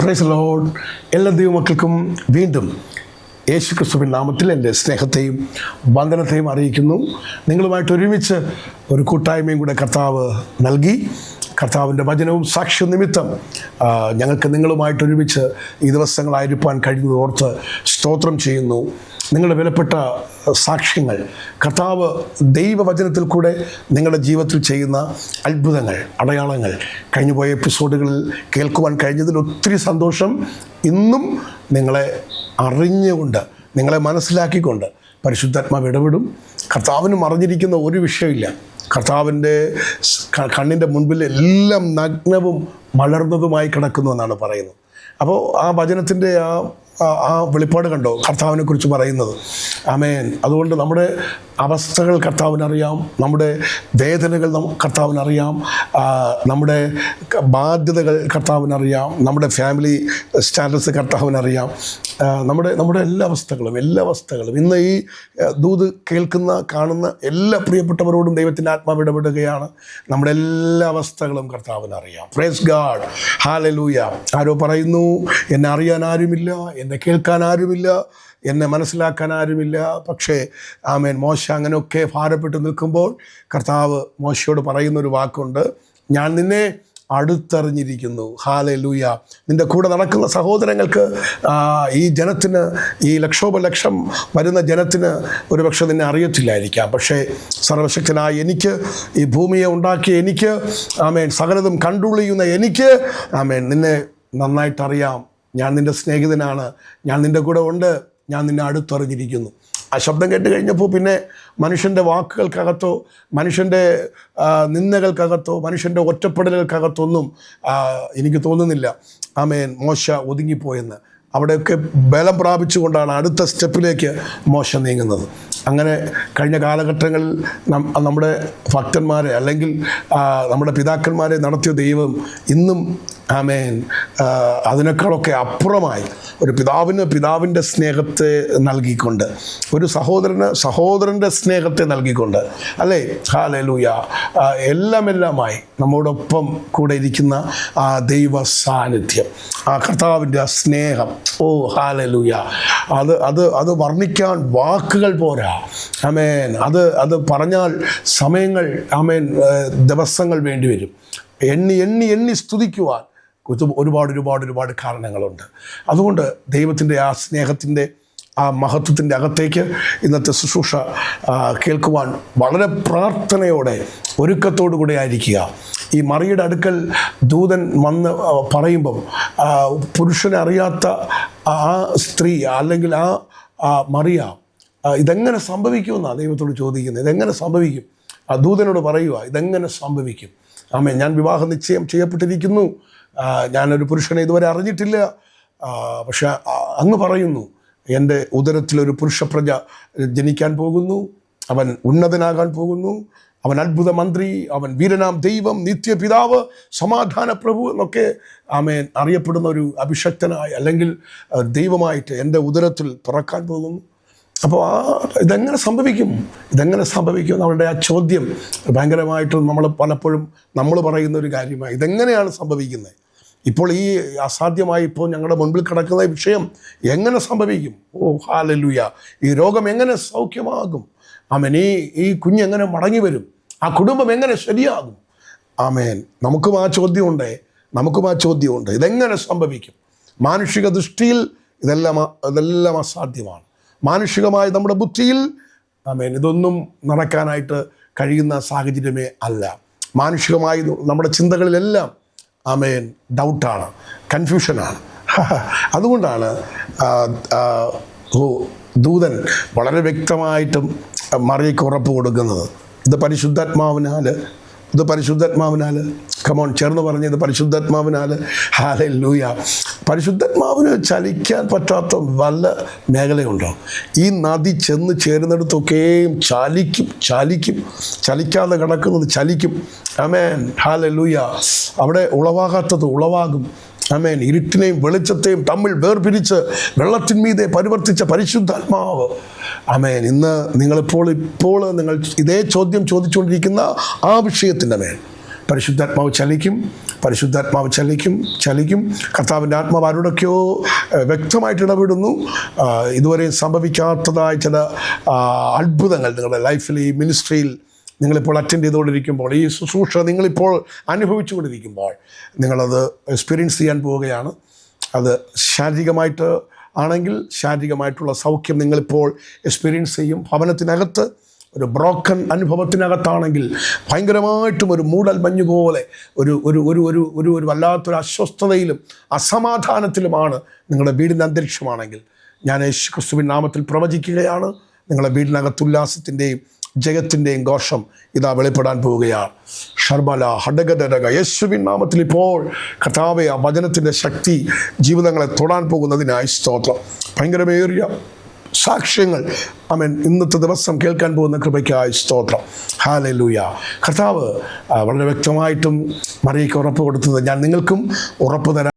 Price the Lord. എല്ലാ ദൈവമക്കൾക്കും വീണ്ടും യേശു ക്രിസ്തുവിൻ നാമത്തിൽ എൻ്റെ സ്നേഹത്തെയും വന്ദനത്തെയും അറിയിക്കുന്നു. നിങ്ങളുമായിട്ട് ഒരുമിച്ച് ഒരു കൂട്ടായ്മയും കൂടെ കർത്താവ് നൽകി. കർത്താവിൻ്റെ വചനവും സാക്ഷ്യ നിമിത്തം ഞങ്ങൾക്ക് നിങ്ങളുമായിട്ട് ഒരുമിച്ച് ഈ ദിവസങ്ങളായിരിക്കാൻ കഴിയുന്നത് ഓർത്ത് സ്തോത്രം ചെയ്യുന്നു. നിങ്ങളുടെ വിലപ്പെട്ട സാക്ഷ്യങ്ങൾ, കർത്താവ് ദൈവവചനത്തിൽ കൂടെ നിങ്ങളുടെ ജീവിതത്തിൽ ചെയ്യുന്ന അത്ഭുതങ്ങൾ, അടയാളങ്ങൾ കഴിഞ്ഞുപോയ എപ്പിസോഡുകളിൽ കേൾക്കുവാൻ കഴിഞ്ഞതിൽ ഒത്തിരി സന്തോഷം. ഇന്നും നിങ്ങളെ അറിഞ്ഞുകൊണ്ട്, നിങ്ങളെ മനസ്സിലാക്കിക്കൊണ്ട് പരിശുദ്ധാത്മാവ് ഇടപെടും. കർത്താവിനും അറിഞ്ഞിരിക്കുന്ന ഒരു വിഷയമില്ല. കർത്താവിൻ്റെ കണ്ണിൻ്റെ മുൻപിൽ എല്ലാം നഗ്നവും മലർന്നതുമായി കിടക്കുന്നു എന്നാണ് പറയുന്നത്. അപ്പോൾ ആ വചനത്തിൻ്റെ ആ വെളിപ്പാട് കണ്ടോ കർത്താവിനെക്കുറിച്ച് പറയുന്നത്? ആമേൻ. അതുകൊണ്ട് നമ്മുടെ അവസ്ഥകൾ കർത്താവിനറിയാം, നമ്മുടെ വേദനകൾ കർത്താവിനറിയാം, നമ്മുടെ ബാധ്യതകൾ കർത്താവിനറിയാം, നമ്മുടെ ഫാമിലി സ്റ്റാറ്റസ് കർത്താവിനറിയാം, നമ്മുടെ എല്ലാ അവസ്ഥകളും ഇന്ന് ഈ ദൂത് കേൾക്കുന്ന കാണുന്ന എല്ലാ പ്രിയപ്പെട്ടവരോടും ദൈവത്തിൻ്റെ ആത്മാവ് ഇടപെടുകയാണ്. നമ്മുടെ എല്ലാ അവസ്ഥകളും കർത്താവിനറിയാം. പ്രൈസ് ഗാഡ്, ഹല്ലേലൂയ. ആരോ പറയുന്നു, എന്നെ അറിയാൻ ആരുമില്ല, എന്നെ കേൾക്കാൻ ആരുമില്ല, എന്നെ മനസ്സിലാക്കാൻ ആരുമില്ല. പക്ഷേ ആമേൻ, മോശ അങ്ങനെയൊക്കെ ഭാരപ്പെട്ട് നിൽക്കുമ്പോൾ കർത്താവ് മോശയോട് പറയുന്നൊരു വാക്കുണ്ട്, ഞാൻ നിന്നെ അടുത്തറിഞ്ഞിരിക്കുന്നു. ഹല്ലേലൂയ. നിൻ്റെ കൂടെ നടക്കുന്ന സഹോദരങ്ങൾക്ക്, ഈ ജനത്തിന്, ഈ ലക്ഷോപലക്ഷം വരുന്ന ജനത്തിന് ഒരുപക്ഷെ നിന്നെ അറിയത്തില്ലായിരിക്കാം. പക്ഷേ സർവശക്തനായ എനിക്ക്, ഈ ഭൂമിയെ ഉണ്ടാക്കിയ എനിക്ക്, ആമേൻ, സകലതും കൺട്രോൾ ചെയ്യുന്ന എനിക്ക്, ആമേൻ, നിന്നെ നന്നായിട്ടറിയാം. ഞാൻ നിൻ്റെ സ്നേഹിതനാണ്, ഞാൻ നിൻ്റെ കൂടെ ഉണ്ട്, ഞാൻ നിന്നെ അടുത്തറിഞ്ഞിരിക്കുന്നു. ആ ശബ്ദം കേട്ട് കഴിഞ്ഞപ്പോൾ പിന്നെ മനുഷ്യൻ്റെ വാക്കുകൾക്കകത്തോ, മനുഷ്യൻ്റെ നിന്ദകൾക്കകത്തോ, മനുഷ്യൻ്റെ ഒറ്റപ്പെടലുകൾക്കകത്തൊന്നും എനിക്ക് തോന്നുന്നില്ല ആമേൻ മോശ ഒതുങ്ങിപ്പോയെന്ന്. അവിടെയൊക്കെ ബലം പ്രാപിച്ചുകൊണ്ടാണ് അടുത്ത സ്റ്റെപ്പിലേക്ക് മോശ നീങ്ങുന്നത്. അങ്ങനെ കഴിഞ്ഞ കാലഘട്ടങ്ങളിൽ നമ്മുടെ ഭക്തന്മാരെ, അല്ലെങ്കിൽ നമ്മുടെ പിതാക്കന്മാരെ നടത്തിയ ദൈവം ഇന്നും ആമേൻ അതിനേക്കാളൊക്കെ അപ്പുറമായി ഒരു പിതാവിൻ്റെ സ്നേഹത്തെ നൽകിക്കൊണ്ട്, ഒരു സഹോദരൻ്റെ സ്നേഹത്തെ നൽകിക്കൊണ്ട്, അല്ലേ, ഹല്ലേലൂയ, എല്ലാമായി നമ്മോടൊപ്പം കൂടെ ഇരിക്കുന്ന ആ ദൈവ സാന്നിധ്യം, ആ കർത്താവിൻ്റെ ആ സ്നേഹം, ഓ ഹല്ലേലൂയ, അത് വർണ്ണിക്കാൻ വാക്കുകൾ പോരാ. ആമേൻ. അത് പറഞ്ഞാൽ സമയങ്ങൾ, ആമേൻ, ദിവസങ്ങൾ വേണ്ടിവരും. എണ്ണി സ്തുതിക്കുവാൻ ഒരുപാട് കാരണങ്ങളുണ്ട്. അതുകൊണ്ട് ദൈവത്തിൻ്റെ ആ സ്നേഹത്തിൻ്റെ ആ മഹത്വത്തിൻ്റെ അകത്തേക്ക് ഇന്നത്തെ ശുശ്രൂഷ കേൾക്കുവാൻ വളരെ പ്രാർത്ഥനയോടെ, ഒരുക്കത്തോടു കൂടെ ആയിരിക്കുക. ഈ മറിയുടെ അടുക്കൽ ദൂതൻ വന്ന് പറയുമ്പം പുരുഷനെ അറിയാത്ത ആ സ്ത്രീ, അല്ലെങ്കിൽ ആ മറിയ, ഇതെങ്ങനെ സംഭവിക്കുമെന്നാണ് ദൈവത്തോട് ചോദിക്കുന്നത്. ഇതെങ്ങനെ സംഭവിക്കും? ആ ദൂതനോട് പറയുക, ഇതെങ്ങനെ സംഭവിക്കും? ആമേൻ, ഞാൻ വിവാഹ നിശ്ചയം ചെയ്യപ്പെട്ടിരിക്കുന്നു, ഞാനൊരു പുരുഷനെ ഇതുവരെ അറിഞ്ഞിട്ടില്ല. പക്ഷെ അങ്ങ് പറയുന്നു, എൻ്റെ ഉദരത്തിലൊരു പുരുഷപ്രജ ജനിക്കാൻ പോകുന്നു, അവൻ ഉന്നതനാകാൻ പോകുന്നു, അവൻ അത്ഭുത മന്ത്രി, അവൻ വീരനാം ദൈവം, നിത്യപിതാവ്, സമാധാന പ്രഭു എന്നൊക്കെ ആമേൻ അറിയപ്പെടുന്ന ഒരു അഭിഷക്തനായ, അല്ലെങ്കിൽ ദൈവമായിട്ട് എൻ്റെ ഉദരത്തിൽ പിറക്കാൻ പോകുന്നു. അപ്പോൾ ഇതെങ്ങനെ സംഭവിക്കും അവരുടെ ആ ചോദ്യം ഭയങ്കരമായിട്ട് പലപ്പോഴും നമ്മൾ പറയുന്ന ഒരു കാര്യമായി. ഇതെങ്ങനെയാണ് സംഭവിക്കുന്നത്? ഇപ്പോൾ ഈ അസാധ്യമായി ഇപ്പോൾ ഞങ്ങളുടെ മുൻപിൽ കിടക്കുന്ന വിഷയം എങ്ങനെ സംഭവിക്കും? ഓ ഹല്ലേലൂയ. ഈ രോഗം എങ്ങനെ സൗഖ്യമാകും? ആമേൻ. ഈ കുഞ്ഞ് എങ്ങനെ മടങ്ങി വരും? ആ കുടുംബം എങ്ങനെ ശരിയാകും? ആമേൻ. നമുക്കും ആ ചോദ്യമുണ്ട്. ഇതെങ്ങനെ സംഭവിക്കും? മാനുഷിക ദൃഷ്ടിയിൽ ഇതെല്ലാം അസാധ്യമാണ്. മാനുഷികമായ നമ്മുടെ ബുദ്ധിയിൽ ആമേൻ ഇതൊന്നും നടക്കാനായിട്ട് കഴിയുന്ന സാഹചര്യമേ അല്ല. മാനുഷികമായി നമ്മുടെ ചിന്തകളിലെല്ലാം ആമേൻ ഡൗട്ടാണ്, കൺഫ്യൂഷനാണ്. അതുകൊണ്ടാണ് ദൂതൻ വളരെ വ്യക്തമായിട്ടും മറിയയ്ക്ക് ഉറപ്പ് കൊടുക്കുന്നത്. ഇത് പരിശുദ്ധാത്മാവിനാൽ കമോൺ ചേർന്ന് പറഞ്ഞ്, ഇത് പരിശുദ്ധാത്മാവിനാൽ. ഹല്ലേലൂയ. പരിശുദ്ധാത്മാവിന് ചലിക്കാൻ പറ്റാത്ത വല്ല മേഖലയുണ്ടോ? ഈ നദി ചെന്ന് ചേരുന്നിടത്തൊക്കെയും ചലിക്കാതെ കിടക്കുന്നത് ചലിക്കും. ആമേൻ. ഹല്ലേലൂയ. അവിടെ ഉളവാകാത്തത് ഉളവാകും. ആമേൻ. ഇരുട്ടിനെയും വെളിച്ചത്തെയും തമ്മിൽ വേർപിരിച്ച് വെള്ളത്തിന്മീതെ പരിവർത്തിച്ച പരിശുദ്ധാത്മാവ്. ആമേൻ. ഇന്ന് നിങ്ങൾ ഇതേ ചോദ്യം ചോദിച്ചുകൊണ്ടിരിക്കുന്ന ആ വിഷയത്തിൻ്റെ മേൽ പരിശുദ്ധാത്മാവ് ചലിക്കും. കർത്താവിൻ്റെ ആത്മാവ് ആരോടൊക്കെയോ വ്യക്തമായിട്ട് ഇടപെടുന്നു. ഇതുവരെ സംഭവിക്കാത്തതായ ചില അത്ഭുതങ്ങൾ നിങ്ങളുടെ ലൈഫിൽ, ഈ മിനിസ്ട്രിയിൽ നിങ്ങളിപ്പോൾ അറ്റൻഡ് ചെയ്തുകൊണ്ടിരിക്കുമ്പോൾ, ഈ ശുശ്രൂഷ നിങ്ങളിപ്പോൾ അനുഭവിച്ചുകൊണ്ടിരിക്കുമ്പോൾ നിങ്ങളത് എക്സ്പീരിയൻസ് ചെയ്യാൻ പോവുകയാണ്. അത് ശാരീരികമായിട്ട് ആണെങ്കിൽ ശാരീരികമായിട്ടുള്ള സൗഖ്യം നിങ്ങളിപ്പോൾ എക്സ്പീരിയൻസ് ചെയ്യും. ഭവനത്തിനകത്ത് ഒരു ബ്രോക്കൺ അനുഭവത്തിനകത്താണെങ്കിൽ ഭയങ്കരമായിട്ടും ഒരു മൂടൽ മഞ്ഞ് പോലെ ഒരു ഒരു ഒരു ഒരു ഒരു ഒരു വല്ലാത്തൊരു അസ്വസ്ഥതയിലും അസമാധാനത്തിലുമാണ് നിങ്ങളുടെ വീടിൻ്റെ അന്തരീക്ഷമാണെങ്കിൽ, ഞാൻ യേശുക്രിസ്തുവിൻ നാമത്തിൽ പ്രവചിക്കുകയാണ്, നിങ്ങളുടെ വീടിനകത്ത് ഉല്ലാസത്തിൻ്റെയും ജയത്തിൻ്റെയും ഘോഷം ഇതാ വെളിപ്പെടാൻ പോവുകയാണ്. ഷർബല ഹഡഗദരക യേശുവിൻ നാമത്തിൽ ഇപ്പോൾ കർത്താവേ, ആ വചനത്തിൻ്റെ ശക്തി ജീവിതങ്ങളെ തൊടാൻ പോകുന്നതിനായി സ്തോത്രം. ഭയങ്കരമേറിയ സാക്ഷ്യങ്ങൾ ആമേൻ ഇന്നത്തെ ദിവസം കേൾക്കാൻ പോകുന്ന കൃപയ്ക്കായി സ്തോത്രം. ഹല്ലേലൂയ. കർത്താവ് വളരെ വ്യക്തമായിട്ടും മറിയയ്ക്ക് ഉറപ്പ് കൊടുത്തത് ഞാൻ നിങ്ങൾക്കും ഉറപ്പ് തരാം.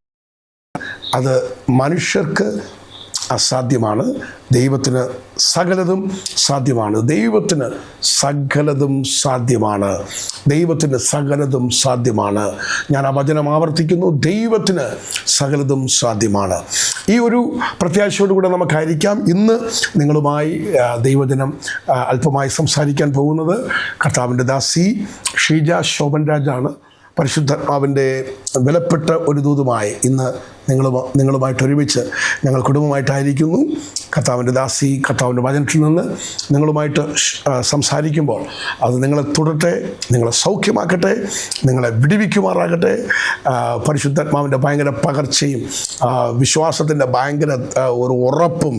അത് മനുഷ്യർക്ക് അസാധ്യമാണ്, ദൈവത്തിന് സകലതും സാധ്യമാണ്. ദൈവത്തിന് സകലതും സാധ്യമാണ്. ഞാൻ ആ വചനം ആവർത്തിക്കുന്നു, ദൈവത്തിന് സകലതും സാധ്യമാണ്. ഈ ഒരു പ്രത്യാശയോടുകൂടെ നമുക്കായിരിക്കാം ഇന്ന് നിങ്ങളുമായി ദൈവജനം അല്പമായി സംസാരിക്കാൻ പോകുന്നത്. കർത്താവിൻ്റെ ദാസി ഷീജ ശോഭൻ രാജാണ്. പരിശുദ്ധാത്മാവിൻ്റെ വിലപ്പെട്ട ഒരു ദൂതുമായി ഇന്ന് നിങ്ങളുമായിട്ട് ഒരുമിച്ച് ഞങ്ങൾ കുടുംബമായിട്ടായിരിക്കുന്നു. കർത്താവിൻ്റെ ദാസി കർത്താവിൻ്റെ വചനത്തിൽ നിന്ന് നിങ്ങളുമായിട്ട് സംസാരിക്കുമ്പോൾ അത് നിങ്ങളെ തുടരട്ടെ, നിങ്ങളെ സൗഖ്യമാക്കട്ടെ, നിങ്ങളെ വിടുവിക്കുമാറാകട്ടെ. പരിശുദ്ധാത്മാവിൻ്റെ ഭയങ്കര പകർച്ചയും വിശ്വാസത്തിൻ്റെ ഭയങ്കര ഒരു ഉറപ്പും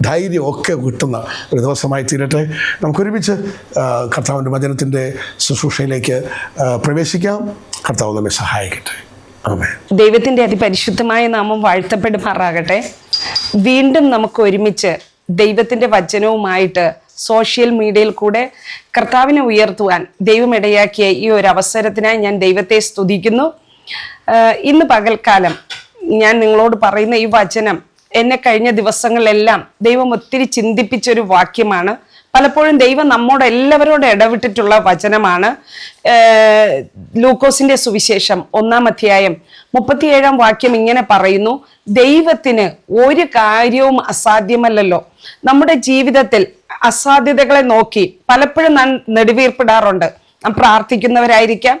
ധൈര്യവും ഒക്കെ കിട്ടുന്ന ഒരു ദിവസമായി തീരട്ടെ. നമുക്കൊരുമിച്ച് കർത്താവിൻ്റെ വചനത്തിൻ്റെ ശുശ്രൂഷയിലേക്ക് പ്രവേശിക്കാം. കർത്താവ് നമ്മെ സഹായിക്കട്ടെ. ദൈവത്തിന്റെ അതിപരിശുദ്ധമായ നാമം വാഴ്ത്തപ്പെടുമാറാകട്ടെ. വീണ്ടും നമുക്ക് ഒരുമിച്ച് ദൈവത്തിന്റെ വചനവുമായിട്ട് സോഷ്യൽ മീഡിയയിൽ കൂടെ കർത്താവിനെ ഉയർത്തുവാൻ ദൈവം ഇടയാക്കിയ ഈ ഒരു അവസരത്തിനായി ഞാൻ ദൈവത്തെ സ്തുതിക്കുന്നു. ഇന്ന് പകൽക്കാലം ഞാൻ നിങ്ങളോട് പറയുന്ന ഈ വചനം എന്നെ കഴിഞ്ഞ ദിവസങ്ങളിലെല്ലാം ദൈവം ഒത്തിരി ചിന്തിപ്പിച്ചൊരു വാക്യമാണ്. പലപ്പോഴും ദൈവം നമ്മോട് എല്ലാവരോടും ഇടവിട്ടിട്ടുള്ള വചനമാണ്. ലൂക്കോസിന്റെ സുവിശേഷം 1-ാം അധ്യായം 37-ാം വാക്യം ഇങ്ങനെ പറയുന്നു, ദൈവത്തിന് ഒരു കാര്യവും അസാധ്യമല്ലല്ലോ. നമ്മുടെ ജീവിതത്തിൽ അസാധ്യതകളെ നോക്കി പലപ്പോഴും നാം നെടുവീർപ്പിടാറുണ്ട്. നാം പ്രാർത്ഥിക്കുന്നവരായിരിക്കാം,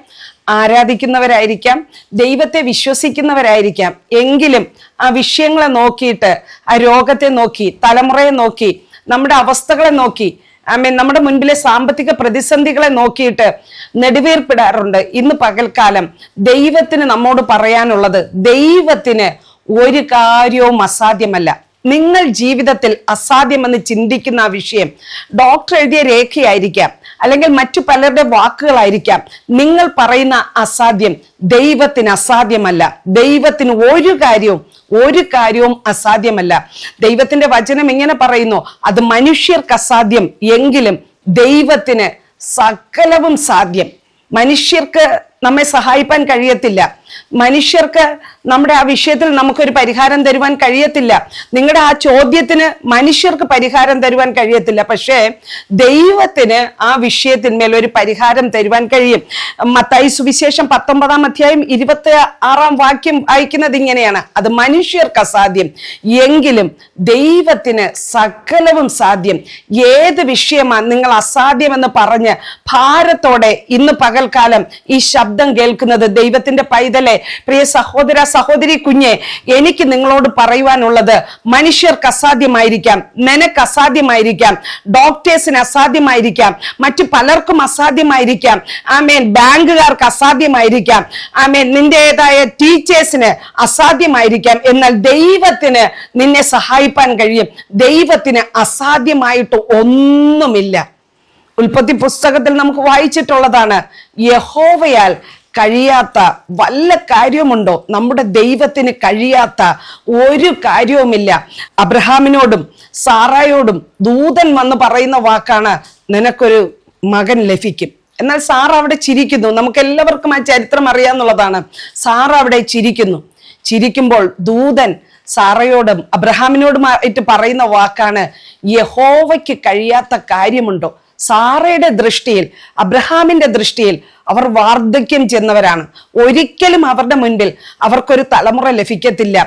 ആരാധിക്കുന്നവരായിരിക്കാം, ദൈവത്തെ വിശ്വസിക്കുന്നവരായിരിക്കാം. എങ്കിലും ആ വിഷയങ്ങളെ നോക്കിയിട്ട്, ആ രോഗത്തെ നോക്കി, തലമുറയെ നോക്കി, നമ്മുടെ അവസ്ഥകളെ നോക്കി, നമ്മുടെ മുൻപിലെ സാമ്പത്തിക പ്രതിസന്ധികളെ നോക്കിയിട്ട് നെടുവീർപ്പിടാറുണ്ട്. ഇന്ന് പകൽക്കാലം ദൈവത്തിന് നമ്മോട് പറയാനുള്ളത്, ദൈവത്തിന് ഒരു കാര്യവും അസാധ്യമല്ല. നിങ്ങൾ ജീവിതത്തിൽ അസാധ്യമെന്ന് ചിന്തിക്കുന്ന ആ വിഷയം ഡോക്ടർ എഴുതിയ രേഖയായിരിക്കാം, അല്ലെങ്കിൽ മറ്റു പലരുടെ വാക്കുകളായിരിക്കാം. നിങ്ങൾ പറയുന്ന അസാധ്യം ദൈവത്തിന് അസാധ്യമല്ല. ദൈവത്തിന് ഒരു കാര്യവും അസാധ്യമല്ല. ദൈവത്തിന്റെ വചനം ഇങ്ങനെ പറയുന്നു, അത് മനുഷ്യർക്ക് അസാധ്യം എങ്കിലും ദൈവത്തിന് സകലവും സാധ്യം. മനുഷ്യർക്ക് നമ്മെ സഹായിപ്പാൻ കഴിയത്തില്ല, മനുഷ്യർക്ക് നമ്മുടെ ആ വിഷയത്തിൽ നമുക്കൊരു പരിഹാരം തരുവാൻ കഴിയത്തില്ല, നിങ്ങളുടെ ആ ചോദ്യത്തിന് മനുഷ്യർക്ക് പരിഹാരം തരുവാൻ കഴിയത്തില്ല. പക്ഷേ ദൈവത്തിന് ആ വിഷയത്തിന്മേൽ ഒരു പരിഹാരം തരുവാൻ കഴിയും. മത്തായി സുവിശേഷം 19-ാം അധ്യായം 26-ാം വാക്യം വായിക്കുന്നത് ഇങ്ങനെയാണ്, അത് മനുഷ്യർക്ക് അസാധ്യം എങ്കിലും ദൈവത്തിന് സകലവും സാധ്യം. ഏത് വിഷയമാണ് നിങ്ങൾ അസാധ്യമെന്ന് പറഞ്ഞ് ഭാരത്തോടെ ഇന്ന് പകൽക്കാലം ഈ ശബ്ദം കേൾക്കുന്നത് ദൈവത്തിന്റെ പൈതലെ, പ്രിയ സഹോദര സഹോദരി കുഞ്ഞെ, എനിക്ക് നിങ്ങളോട് പറയുവാനുള്ളത്, മനുഷ്യർക്ക് അസാധ്യമായിരിക്കാം, നിനക്ക് അസാധ്യമായിരിക്കാം, ഡോക്ടേഴ്സിന് അസാധ്യമായിരിക്കാം, മറ്റു പലർക്കും അസാധ്യമായിരിക്കാം, ആമേൻ, ബാങ്കുകാർക്ക് അസാധ്യമായിരിക്കാം, ആമേൻ, നിന്റേതായ ടീച്ചേഴ്സിന് അസാധ്യമായിരിക്കാം. എന്നാൽ ദൈവത്തിന് നിന്നെ സഹായിപ്പാൻ കഴിയും. ദൈവത്തിന് അസാധ്യമായിട്ട് ഒന്നുമില്ല. ഉൽപ്പത്തി പുസ്തകത്തിൽ നമുക്ക് വായിച്ചിട്ടുള്ളതാണ്, യഹോവയാൽ കഴിയാത്ത വല്ല കാര്യമുണ്ടോ? നമ്മുടെ ദൈവത്തിന് കഴിയാത്ത ഒരു കാര്യവുമില്ല. അബ്രഹാമിനോടും സാറായോടും ദൂതൻ വന്ന് പറയുന്ന വാക്കാണ്, നിനക്കൊരു മകൻ ലഭിക്കും. എന്നാൽ സാറ അവിടെ ചിരിക്കുന്നു. നമുക്ക് എല്ലാവർക്കും ആ ചരിത്രം അറിയാന്നുള്ളതാണ്. സാറ അവിടെ ചിരിക്കുമ്പോൾ ദൂതൻ സാറയോടും അബ്രഹാമിനോടുമായിട്ട് പറയുന്ന വാക്കാണ്, യഹോവയ്ക്ക് കഴിയാത്ത കാര്യമുണ്ടോ? സാറയുടെ ദൃഷ്ടിയിൽ, അബ്രഹാമിന്റെ ദൃഷ്ടിയിൽ അവർ വാർദ്ധക്യം ചെന്നവരാണ്. ഒരിക്കലും അവരുടെ മുൻപിൽ അവർക്കൊരു തലമുറ ലഭിക്കത്തില്ല.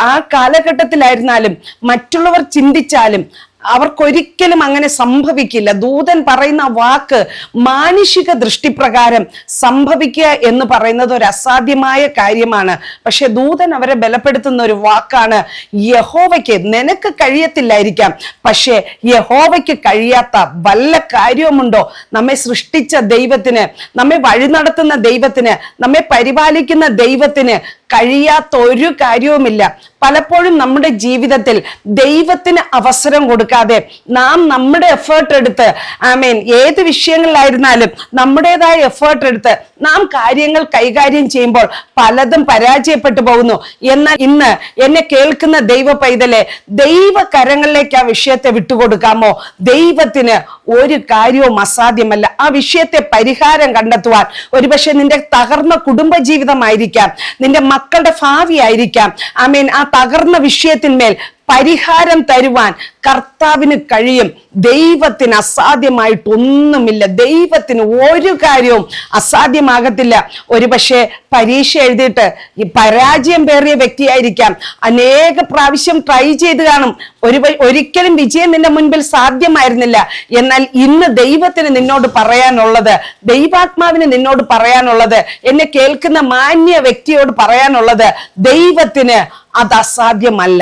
ആ കാലഘട്ടത്തിലായിരുന്നാലും മറ്റുള്ളവർ ചിന്തിച്ചാലും അവർക്കൊരിക്കലും അങ്ങനെ സംഭവിക്കില്ല. ദൂതൻ പറയുന്ന വാക്ക് മാനുഷിക ദൃഷ്ടിപ്രകാരം സംഭവിക്കുക എന്ന് പറയുന്നത് ഒരു അസാധ്യമായ കാര്യമാണ്. പക്ഷെ ദൂതൻ അവരെ ബലപ്പെടുത്തുന്ന ഒരു വാക്കാണ്, യഹോവയ്ക്ക് നിനക്ക് കഴിയത്തില്ലായിരിക്കാം, പക്ഷെ യഹോവയ്ക്ക് കഴിയാത്ത വല്ല കാര്യവുമുണ്ടോ? നമ്മെ സൃഷ്ടിച്ച ദൈവത്തിന്, നമ്മെ വഴി നടത്തുന്ന ദൈവത്തിന്, നമ്മെ പരിപാലിക്കുന്ന ദൈവത്തിന് കഴിയാത്ത ഒരു കാര്യവുമില്ല. പലപ്പോഴും നമ്മുടെ ജീവിതത്തിൽ ദൈവത്തിന് അവസരം കൊടുക്കാതെ നാം നമ്മുടെ എഫേർട്ട് എടുത്ത് ഏത് വിഷയങ്ങളിലായിരുന്നാലും നമ്മുടേതായ എഫേർട്ട് എടുത്ത് നാം കാര്യങ്ങൾ കൈകാര്യം ചെയ്യുമ്പോൾ പലതും പരാജയപ്പെട്ടു പോകുന്നു. എന്നാൽ ഇന്ന് എന്നെ കേൾക്കുന്ന ദൈവ പൈതലെ, ദൈവകരങ്ങളിലേക്ക് ആ വിഷയത്തെ വിട്ടുകൊടുക്കാമോ? ദൈവത്തിന് ഒരു കാര്യവും അസാധ്യമല്ല. ആ വിഷയത്തെ പരിഹാരം കണ്ടെത്തുവാൻ ഒരുപക്ഷെ നിന്റെ തകർന്ന കുടുംബജീവിതമായിരിക്കാം, നിന്റെ മക്കളുടെ ഭാവി ആയിരിക്കാം. ആ തകർന്ന വിഷയത്തിന്മേൽ പരിഹാരം തരുവാൻ കർത്താവിന് കഴിയും. ദൈവത്തിന് അസാധ്യമായിട്ടൊന്നുമില്ല. ദൈവത്തിന് ഒരു കാര്യവും അസാധ്യമാകത്തില്ല. ഒരുപക്ഷെ പരീക്ഷ എഴുതിയിട്ട് ഈ പരാജയം പേറിയ വ്യക്തിയായിരിക്കാം, അനേക പ്രാവശ്യം ട്രൈ ചെയ്ത് കാണും, ഒരിക്കലും വിജയം നിന്റെ മുൻപിൽ സാധ്യമായിരുന്നില്ല. എന്നാൽ ഇന്ന് ദൈവത്തിന് നിന്നോട് പറയാനുള്ളത്, ദൈവാത്മാവിന് നിന്നോട് പറയാനുള്ളത്, എന്നെ കേൾക്കുന്ന മാന്യ വ്യക്തിയോട് പറയാനുള്ളത്, ദൈവത്തിന് അത് അസാധ്യമല്ല.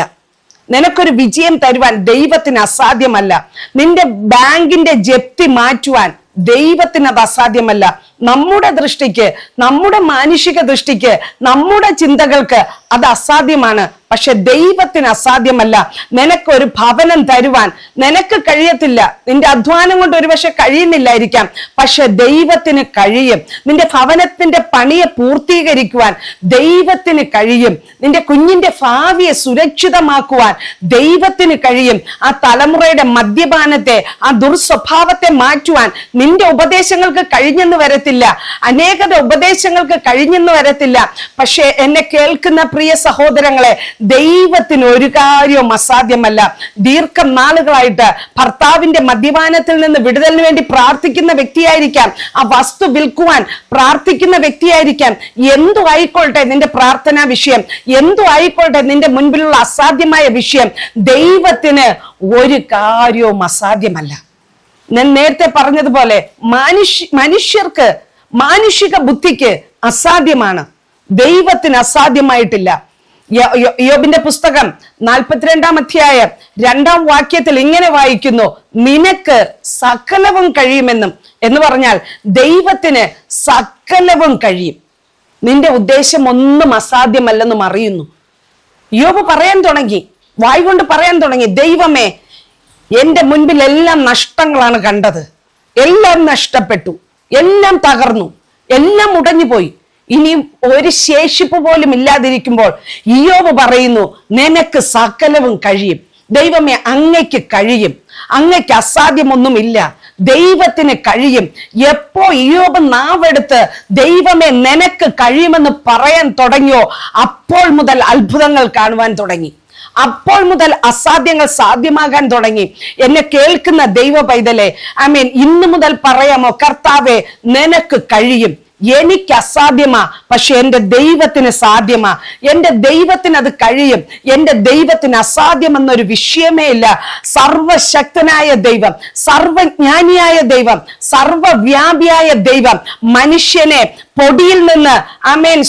നിനക്കൊരു വിജയം തരുവാൻ ദൈവത്തിന് അസാധ്യമല്ല. നിന്റെ ബാങ്കിന്റെ ജപ്തി മാറ്റുവാൻ ദൈവത്തിന് അത് അസാധ്യമല്ല. നമ്മുടെ ദൃഷ്ടിക്ക്, നമ്മുടെ മാനുഷിക ദൃഷ്ടിക്ക്, നമ്മുടെ ചിന്തകൾക്ക് അത് അസാധ്യമാണ്. പക്ഷെ ദൈവത്തിന് അസാധ്യമല്ല. നിനക്കൊരു ഭവനം തരുവാൻ നിനക്ക് കഴിയത്തില്ല, നിന്റെ അധ്വാനം കൊണ്ട് ഒരുപക്ഷെ കഴിയുന്നില്ലായിരിക്കാം, പക്ഷെ ദൈവത്തിന് കഴിയും. നിന്റെ ഭവനത്തിന്റെ പണിയെ പൂർത്തീകരിക്കുവാൻ ദൈവത്തിന് കഴിയും. നിന്റെ കുഞ്ഞിന്റെ ഭാവിയെ സുരക്ഷിതമാക്കുവാൻ ദൈവത്തിന് കഴിയും. ആ തലമുറയുടെ മദ്യപാനത്തെ, ആ ദുർസ്വഭാവത്തെ മാറ്റുവാൻ നിന്റെ ഉപദേശങ്ങൾക്ക് കഴിഞ്ഞെന്ന് വരത്തില്ല, അനേകരുടെ ഉപദേശങ്ങൾക്ക് കഴിഞ്ഞെന്ന് വരത്തില്ല. പക്ഷെ എന്നെ കേൾക്കുന്ന പ്രിയ സഹോദരങ്ങളെ, ദൈവത്തിന് ഒരു കാര്യവും അസാധ്യമല്ല. ദീർഘ നാളുകളായിട്ട് ഭർത്താവിന്റെ മദ്യപാനത്തിൽ നിന്ന് വിടുതലിന് വേണ്ടി പ്രാർത്ഥിക്കുന്ന വ്യക്തിയായിരിക്കാം, ആ വസ്തു വിൽക്കുവാൻ പ്രാർത്ഥിക്കുന്ന വ്യക്തിയായിരിക്കാം. എന്തു ആയിക്കൊള്ളട്ടെ നിന്റെ പ്രാർത്ഥനാ വിഷയം, എന്തു ആയിക്കൊള്ളട്ടെ നിന്റെ മുൻപിലുള്ള അസാധ്യമായ വിഷയം, ദൈവത്തിന് ഒരു കാര്യവും അസാധ്യമല്ല. ഞാൻ നേരത്തെ പറഞ്ഞതുപോലെ മനുഷ്യർക്ക്, മാനുഷിക ബുദ്ധിക്ക് അസാധ്യമാണ്, ദൈവത്തിന് അസാധ്യമായിട്ടില്ല. യോബിന്റെ പുസ്തകം 42-ാം അധ്യായം 2-ാം വാക്യത്തിൽ ഇങ്ങനെ വായിക്കുന്നു, നിനക്ക് സകലവും കഴിയുമെന്നും. എന്ന് പറഞ്ഞാൽ ദൈവത്തിന് സകലവും കഴിയും. നിന്റെ ഉദ്ദേശം ഒന്നും അസാധ്യമല്ലെന്നും അറിയുന്നു. യോബ് പറയാൻ തുടങ്ങി, വായ് കൊണ്ട് പറയാൻ തുടങ്ങി, ദൈവമേ, എന്റെ മുൻപിൽ എല്ലാം നഷ്ടങ്ങളാണ് കണ്ടത്, എല്ലാം നഷ്ടപ്പെട്ടു, എല്ലാം തകർന്നു, എല്ലാം ഉടഞ്ഞുപോയി, ഇനി ഒരു ശേഷിപ്പ് പോലും ഇല്ലാതിരിക്കുമ്പോൾ ഇയ്യോബ് പറയുന്നു, നിനക്ക് സകലവും കഴിയും. ദൈവമേ, അങ്ങയ്ക്ക് കഴിയും, അങ്ങയ്ക്ക് അസാധ്യമൊന്നുമില്ല, ദൈവത്തിന് കഴിയും. എപ്പോ ഇയ്യോബ് നാവെടുത്ത് ദൈവമേ നിനക്ക് കഴിയുമെന്ന് പറയാൻ തുടങ്ങിയോ, അപ്പോൾ മുതൽ അത്ഭുതങ്ങൾ കാണുവാൻ തുടങ്ങി, അപ്പോൾ മുതൽ അസാധ്യങ്ങൾ സാധ്യമാകാൻ തുടങ്ങി. എന്നെ കേൾക്കുന്ന ദൈവ പൈതലെ, ഇന്നു മുതൽ പറയാമോ, കർത്താവേ നിനക്ക് കഴിയും, എനിക്ക് അസാധ്യമാ, പക്ഷെ എൻ്റെ ദൈവത്തിന് സാധ്യമാ, എൻ്റെ ദൈവത്തിന് അത് കഴിയും, എൻ്റെ ദൈവത്തിന് അസാധ്യമെന്നൊരു വിഷയമേ ഇല്ല. സർവശക്തനായ ദൈവം, സർവജ്ഞാനിയായ ദൈവം, സർവവ്യാപിയായ ദൈവം, മനുഷ്യനെ പൊടിയിൽ നിന്ന്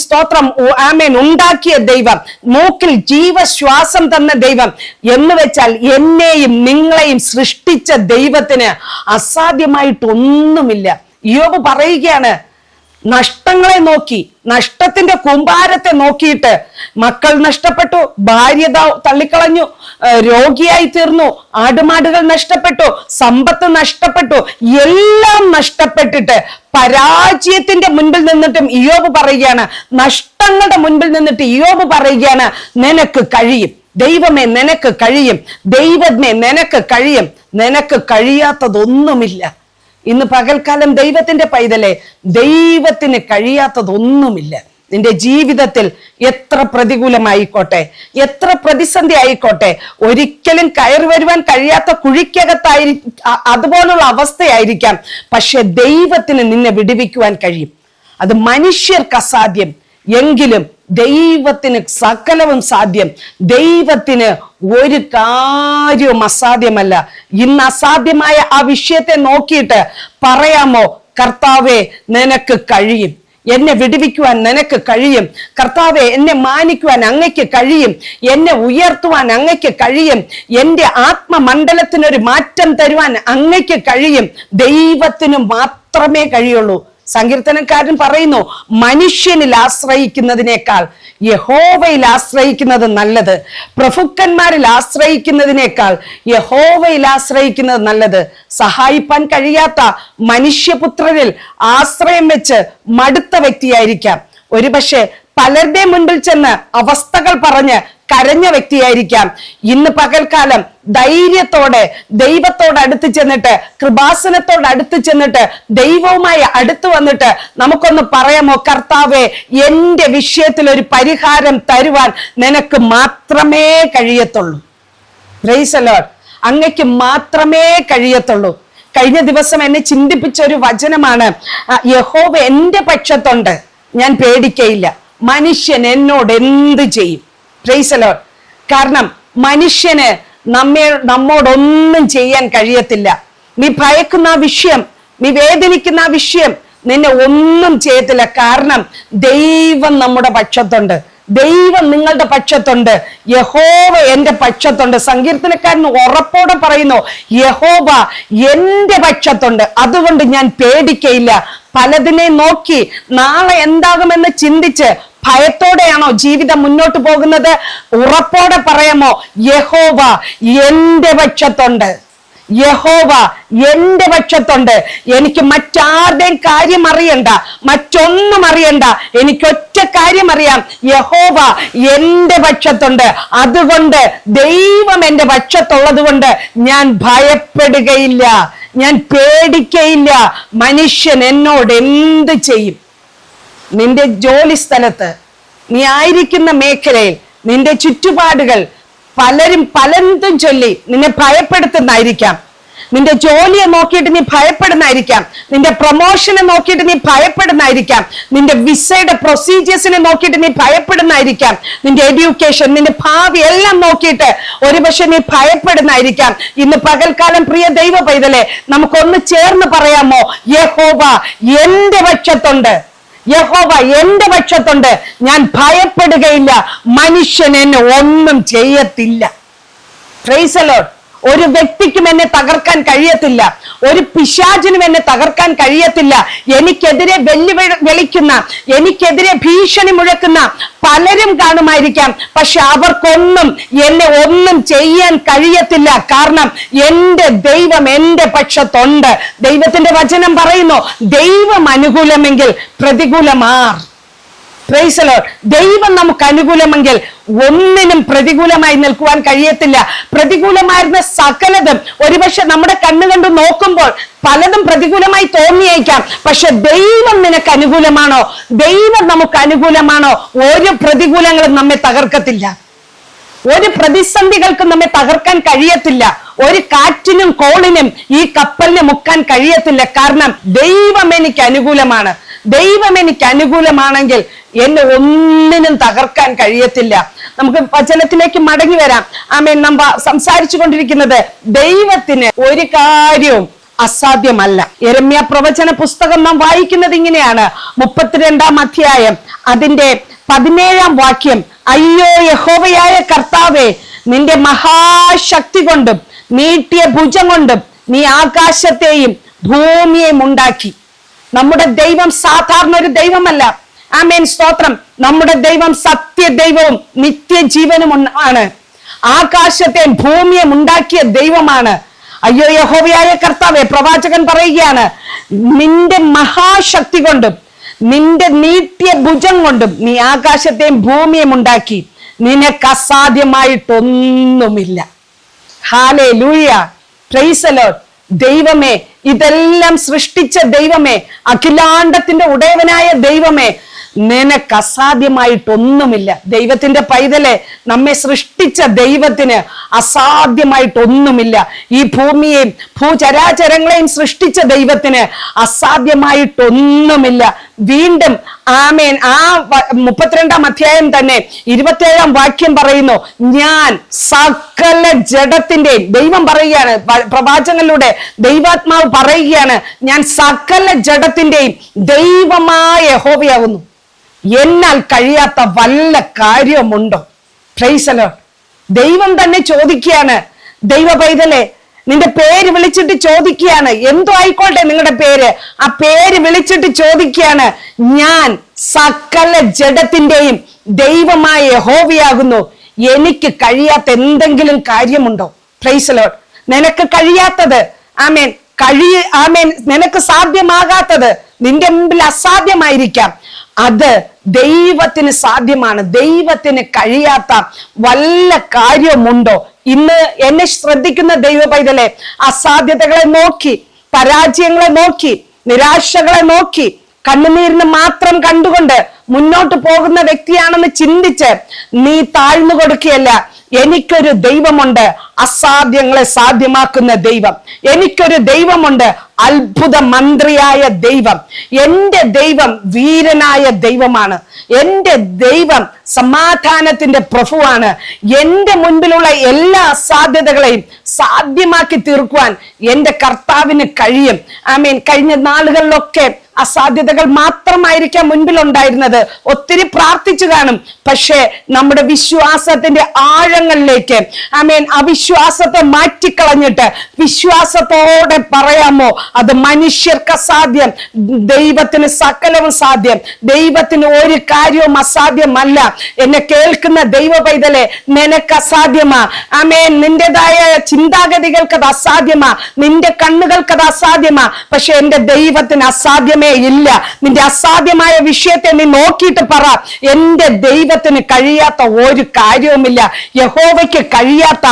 സ്തോത്രം ഉണ്ടാക്കിയ ദൈവം, മൂക്കിൽ ജീവശ്വാസം തന്ന ദൈവം എന്ന് വെച്ചാൽ എന്നെയും നിങ്ങളെയും സൃഷ്ടിച്ച ദൈവത്തിന് അസാധ്യമായിട്ടൊന്നുമില്ല. യോബ് പറയുകയാണ്, നഷ്ടങ്ങളെ നോക്കി, നഷ്ടത്തിന്റെ കൂമ്പാരത്തെ നോക്കിയിട്ട്, മക്കൾ നഷ്ടപ്പെട്ടു, ഭാര്യ തള്ളിക്കളഞ്ഞു, രോഗിയായി തീർന്നു, ആടുമാടുകൾ നഷ്ടപ്പെട്ടു, സമ്പത്ത് നഷ്ടപ്പെട്ടു, എല്ലാം നഷ്ടപ്പെട്ടിട്ട് പരാജയത്തിന്റെ മുൻപിൽ നിന്നിട്ടും ഇയ്യോബ് പറയുകയാണ്, നഷ്ടങ്ങളുടെ മുൻപിൽ നിന്നിട്ട് ഇയ്യോബ് പറയുകയാണ്, നിനക്ക് കഴിയും, ദൈവമേ നിനക്ക് കഴിയും, ദൈവമേ നിനക്ക് കഴിയും, നിനക്ക് കഴിയാത്തതൊന്നുമില്ല. ഇന്ന് പകൽക്കാലം ദൈവത്തിന്റെ പൈതലെ, ദൈവത്തിന് കഴിയാത്തതൊന്നുമില്ല. നിന്റെ ജീവിതത്തിൽ എത്ര പ്രതികൂലമായിക്കോട്ടെ, എത്ര പ്രതിസന്ധി ആയിക്കോട്ടെ, ഒരിക്കലും കയറി വരുവാൻ കഴിയാത്ത കുഴിക്കകത്തായി അതുപോലുള്ള അവസ്ഥയായിരിക്കാം. പക്ഷെ ദൈവത്തിന് നിന്നെ വിടുവിക്കുവാൻ കഴിയും. അത് മനുഷ്യർക്ക് അസാധ്യം എങ്കിലും ദൈവത്തിന് സകലവും സാധ്യം. ദൈവത്തിന് ഒരു കാര്യവും അസാധ്യമല്ല. ഇന്ന് അസാധ്യമായ ആ വിഷയത്തെ നോക്കിയിട്ട് പറയാമോ, കർത്താവേ നിനക്ക് കഴിയും, എന്നെ വിടുവിക്കുവാൻ നിനക്ക് കഴിയും. കർത്താവെ എന്നെ മാനിക്കുവാൻ അങ്ങയ്ക്ക് കഴിയും, എന്നെ ഉയർത്തുവാൻ അങ്ങയ്ക്ക് കഴിയും, എൻ്റെ ആത്മമണ്ഡലത്തിനൊരു മാറ്റം തരുവാൻ അങ്ങയ്ക്ക് കഴിയും. ദൈവത്തിന് മാത്രമേ കഴിയുള്ളൂ. സങ്കീർത്തനക്കാരൻ പറയുന്നു, മനുഷ്യനിൽ ആശ്രയിക്കുന്നതിനേക്കാൾ യഹോവയിൽ ആശ്രയിക്കുന്നത് നല്ലത്. പ്രഭുക്കന്മാരിൽ ആശ്രയിക്കുന്നതിനേക്കാൾ യഹോവയിൽ ആശ്രയിക്കുന്നത് നല്ലത്. സഹായിപ്പാൻ കഴിയാത്ത മനുഷ്യപുത്രരിൽ ആശ്രയം വെച്ച് മടുത്ത വ്യക്തിയായിരിക്കാം. ഒരുപക്ഷെ പലരുടെ മുൻപിൽ ചെന്ന് അവസ്ഥകൾ പറഞ്ഞ് കരഞ്ഞ വ്യക്തിയായിരിക്കാം. ഇന്ന് പകൽക്കാലം ധൈര്യത്തോടെ ദൈവത്തോട് അടുത്ത് ചെന്നിട്ട്, കൃപാസനത്തോട് അടുത്ത് ചെന്നിട്ട്, ദൈവവുമായി അടുത്ത് വന്നിട്ട് നമുക്കൊന്ന് പറയാമോ, കർത്താവേ എൻ്റെ വിഷയത്തിൽ ഒരു പരിഹാരം തരുവാൻ നിനക്ക് മാത്രമേ കഴിയത്തുള്ളൂ. Praise the Lord. അങ്ങയ്ക്ക് മാത്രമേ കഴിയത്തുള്ളൂ. കഴിഞ്ഞ ദിവസം എന്നെ ചിന്തിപ്പിച്ച ഒരു വചനമാണ്, യഹോവ എൻ്റെ പക്ഷത്തുണ്ട്, ഞാൻ പേടിക്കയില്ല, മനുഷ്യൻ എന്നോട് എന്ത് ചെയ്യും. Price the Lord. കാരണം മനുഷ്യന് നമ്മോടൊന്നും ചെയ്യാൻ കഴിയത്തില്ല. നീ ഭയക്കുന്ന ആ വിഷയം, നീ വേദനിക്കുന്ന ആ വിഷയം നിന്നെ ഒന്നും ചെയ്യത്തില്ല. കാരണം ദൈവം നമ്മുടെ പക്ഷത്തുണ്ട്, ദൈവം നിങ്ങളുടെ പക്ഷത്തുണ്ട്, യഹോവ എൻ്റെ പക്ഷത്തുണ്ട്. സങ്കീർത്തനക്കാരൻ ഉറപ്പോടെ പറയുന്നു, യഹോവ എൻ്റെ പക്ഷത്തുണ്ട്, അതുകൊണ്ട് ഞാൻ പേടിക്കയില്ല. പലതിനെ നോക്കി നാളെ എന്താകുമെന്ന് ചിന്തിച്ച് ഭയത്തോടെയാണോ ജീവിതം മുന്നോട്ട് പോകുന്നത്? ഉറപ്പോടെ പറയാമോ, യഹോവ എൻ്റെ പക്ഷത്തുണ്ട്, യഹോവ എൻ്റെ പക്ഷത്തുണ്ട്. എനിക്ക് മറ്റാരുടെയും കാര്യം അറിയണ്ട, മറ്റൊന്നും അറിയണ്ട, എനിക്കൊറ്റ കാര്യം അറിയാം, യഹോവ എൻ്റെ പക്ഷത്തുണ്ട്. അതുകൊണ്ട് ദൈവം എൻ്റെ പക്ഷത്തുള്ളത് കൊണ്ട് ഞാൻ ഭയപ്പെടുകയില്ല, ഞാൻ പേടിക്കയില്ല. മനുഷ്യൻ എന്നോട് എന്ത് ചെയ്യും? നിന്റെ ജോലി സ്ഥലത്ത്, നീ ആയിരിക്കുന്ന മേഖലയിൽ, നിന്റെ ചുറ്റുപാടുകൾ പലരും പലതും ചൊല്ലി നിന്നെ ഭയപ്പെടുത്തുന്നതായിരിക്കാം. നിന്റെ ജോലിയെ നോക്കിയിട്ട് നീ ഭയപ്പെടുന്നതായിരിക്കാം, നിന്റെ പ്രൊമോഷനെ നോക്കിയിട്ട് നീ ഭയപ്പെടുന്നതായിരിക്കാം, നിന്റെ വിസയുടെ പ്രൊസീജിയേഴ്സിനെ നോക്കിയിട്ട് നീ ഭയപ്പെടുന്നതായിരിക്കാം, നിന്റെ എഡ്യൂക്കേഷൻ, നിന്റെ ഭാവി എല്ലാം നോക്കിയിട്ട് ഒരുപക്ഷെ നീ ഭയപ്പെടുന്നതായിരിക്കാം. ഇന്ന് പകൽക്കാലം പ്രിയ ദൈവ പൈതലേ, നമുക്കൊന്ന് ചേർന്ന് പറയാമോ, യഹോവ എൻ്റെ പക്ഷത്തുണ്ട്, യഹോവ എൻ്റെ പക്ഷത്തുണ്ട്, ഞാൻ ഭയപ്പെടുകയില്ല, മനുഷ്യൻ എന്നെ ഒന്നും ചെയ്യത്തില്ല. Price the Lord. ഒരു വ്യക്തിക്കും എന്നെ തകർക്കാൻ കഴിയത്തില്ല, ഒരു പിശാചിനും എന്നെ തകർക്കാൻ കഴിയത്തില്ല. എനിക്കെതിരെ വെല്ലുവിളിക്കുന്ന, എനിക്കെതിരെ ഭീഷണി മുഴക്കുന്ന പലരും കാണുമായിരിക്കാം, പക്ഷെ അവർക്കൊന്നും എന്നെ ഒന്നും ചെയ്യാൻ കഴിയത്തില്ല. കാരണം എൻ്റെ ദൈവം എൻ്റെ പക്ഷത്തുണ്ട്. ദൈവത്തിന്റെ വചനം പറയുന്നു, ദൈവം അനുകൂലമെങ്കിൽ പ്രതികൂലമാർ. Praise the Lord. ദൈവം നമുക്ക് അനുകൂലമെങ്കിൽ ഒന്നിനും പ്രതികൂലമായി നിൽക്കുവാൻ കഴിയത്തില്ല. പ്രതികൂലമായിരുന്ന സകലതും ഒരുപക്ഷെ നമ്മുടെ കണ്ണുകണ്ട് നോക്കുമ്പോൾ പലതും പ്രതികൂലമായി തോന്നിയേക്കാം. പക്ഷെ ദൈവം നിനക്ക് അനുകൂലമാണോ? ദൈവം നമുക്ക് അനുകൂലമാണോ? ഒരു പ്രതികൂലങ്ങളും നമ്മെ തകർക്കത്തില്ല, ഒരു പ്രതിസന്ധികൾക്കും നമ്മെ തകർക്കാൻ കഴിയത്തില്ല, ഒരു കാറ്റിനും കോളിനും ഈ കപ്പലിനെ മുക്കാൻ കഴിയത്തില്ല. കാരണം ദൈവം എനിക്ക് അനുകൂലമാണ്. ദൈവം എനിക്ക് അനുകൂലമാണെങ്കിൽ എന്നെ ഒന്നിനും തകർക്കാൻ കഴിയത്തില്ല. നമുക്ക് വചനത്തിലേക്ക് മടങ്ങി വരാം. ആമേൻ. നമ്മൾ സംസാരിച്ചു കൊണ്ടിരിക്കുന്നത് ദൈവത്തിന് ഒരു കാര്യവും അസാധ്യമല്ല. യെരമ്യാ പ്രവചന പുസ്തകം നാം വായിക്കുന്നത് ഇങ്ങനെയാണ്, 32-ാം അധ്യായം അതിന്റെ 17-ാം വാക്യം. അയ്യോ യഹോവയായ കർത്താവേ, നിന്റെ മഹാശക്തി കൊണ്ടും നീട്ടിയ ഭുജം കൊണ്ടും നീ ആകാശത്തെയും ഭൂമിയെയും ഉണ്ടാക്കി. നമ്മുടെ ദൈവം സാധാരണ ഒരു ദൈവമല്ല. ആമേൻ, സ്തോത്രം. നമ്മുടെ ദൈവം സത്യദൈവവും നിത്യജീവനും ആണ്. ആകാശത്തെ ഭൂമിയെ ഉണ്ടാക്കിയ ദൈവമാണ്. അയ്യോ യഹോവയായ കർത്താവേ, പ്രവാചകൻ പറയുകയാണ്, നിന്റെ മഹാശക്തി കൊണ്ടും നിന്റെ നീട്ടിയ ഭുജം കൊണ്ടും നീ ആകാശത്തെയും ഭൂമിയെയും ഉണ്ടാക്കി. നിനക്ക് അസാധ്യമായിട്ടൊന്നുമില്ല. ഹല്ലേലൂയ, പ്രൈസ് ദി ലോർഡ്. ദൈവമേ, ഇതെല്ലാം സൃഷ്ടിച്ച ദൈവമേ, അഖിലാണ്ടത്തിന്റെ ഉടയവനായ ദൈവമേ, നിനക്ക് അസാധ്യമായിട്ടൊന്നുമില്ല. ദൈവത്തിന്റെ പൈതലെ, നമ്മെ സൃഷ്ടിച്ച ദൈവത്തിന് അസാധ്യമായിട്ടൊന്നുമില്ല. ഈ ഭൂമിയെയും ഭൂചരാചരങ്ങളെയും സൃഷ്ടിച്ച ദൈവത്തിന് അസാധ്യമായിട്ടൊന്നുമില്ല. വീണ്ടും ആമേൻ, ആ 32-ാം അധ്യായം തന്നെ 27-ാം വാക്യം പറയുന്നു, ഞാൻ സകല ജഡത്തിന്റെയും, ദൈവം പറയുകയാണ്, പ്രവാചകനിലൂടെ ദൈവാത്മാവ് പറയുകയാണ്, ഞാൻ സകല ജഡത്തിന്റെയും ദൈവമായ യഹോവയാകുന്നു. എന്നാൽ കഴിയാത്ത വല്ല കാര്യമുണ്ടോ? Price the Lord. ദൈവം തന്നെ ചോദിക്കുകയാണ്, ദൈവ പൈതലെ, നിന്റെ പേര് വിളിച്ചിട്ട് ചോദിക്കുകയാണ്, എന്തോ ആയിക്കോട്ടെ നിങ്ങളുടെ പേര്, ആ പേര് വിളിച്ചിട്ട് ചോദിക്കുകയാണ്, ഞാൻ സകല ജഡത്തിന്റെയും ദൈവമായ യഹോവയാകുന്നു. എനിക്ക് കഴിയാത്ത എന്തെങ്കിലും കാര്യമുണ്ടോ? Price the Lord. നിനക്ക് കഴിയാത്തത്, ആമേൻ, ആമേൻ, നിനക്ക് സാധ്യമാകാത്തത് നിന്റെ മുമ്പിൽ അസാധ്യമായിരിക്കാം, അത് ദൈവത്തിന് സാധ്യമാണ്. ദൈവത്തിന് കഴിയാത്ത വല്ല കാര്യമുണ്ടോ? ഇന്ന് എന്നെ ശ്രദ്ധിക്കുന്ന ദൈവ പൈതലെ, അസാധ്യതകളെ നോക്കി, പരാജയങ്ങളെ നോക്കി, നിരാശകളെ നോക്കി, കണ്ണുനീരിന് മാത്രം കണ്ടുകൊണ്ട് മുന്നോട്ട് പോകുന്ന വ്യക്തിയാണെന്ന് ചിന്തിച്ച് നീ താഴ്ന്നു കൊടുക്കുകയല്ല. എനിക്കൊരു ദൈവമുണ്ട്, അസാധ്യങ്ങളെ സാധ്യമാക്കുന്ന ദൈവം. എനിക്കൊരു ദൈവമുണ്ട്, അത്ഭുത മന്ത്രിയായ ദൈവം. എൻ്റെ ദൈവം വീരനായ ദൈവമാണ്. എൻ്റെ ദൈവം സമാധാനത്തിന്റെ പ്രഭുവാണ്. എൻ്റെ മുൻപിലുള്ള എല്ലാ അസാധ്യതകളെയും സാധ്യമാക്കി തീർക്കുവാൻ എൻ്റെ കർത്താവിന് കഴിയും. ആമേൻ. കഴിഞ്ഞ നാളുകളിലൊക്കെ അസാധ്യതകൾ മാത്രമായിരിക്കാം മുൻപിലുണ്ടായിരുന്നത്. ഒത്തിരി പ്രാർത്ഥിച്ചു കാണും. പക്ഷേ നമ്മുടെ വിശ്വാസത്തിന്റെ ആഴങ്ങളിലേക്ക്, ആമേൻ, അവിശ്വാസത്തെ മാറ്റിക്കളഞ്ഞിട്ട് വിശ്വാസത്തോടെ പറയാമോ, അത് മനുഷ്യർക്ക് അസാധ്യം, ദൈവത്തിന് സകലവും സാധ്യം. ദൈവത്തിന് ഒരു കാര്യവും അസാധ്യമല്ല. എന്നെ കേൾക്കുന്ന ദൈവ പൈതലെ, നിനക്ക് അസാധ്യമാ. ആമേൻ. നിന്റേതായ ചിന്താഗതികൾക്ക് അത് അസാധ്യമാ, നിന്റെ കണ്ണുകൾക്ക് അത് അസാധ്യമാ. പക്ഷെ എൻ്റെ ദൈവത്തിന് അസാധ്യമേ ഇല്ല. നിന്റെ അസാധ്യമായ വിഷയത്തെ നീ നോക്കിയിട്ട് പറ, എൻ്റെ ദൈവത്തിന് കഴിയാത്ത ഒരു കാര്യവുമില്ല. യഹോവയ്ക്ക് കഴിയാത്ത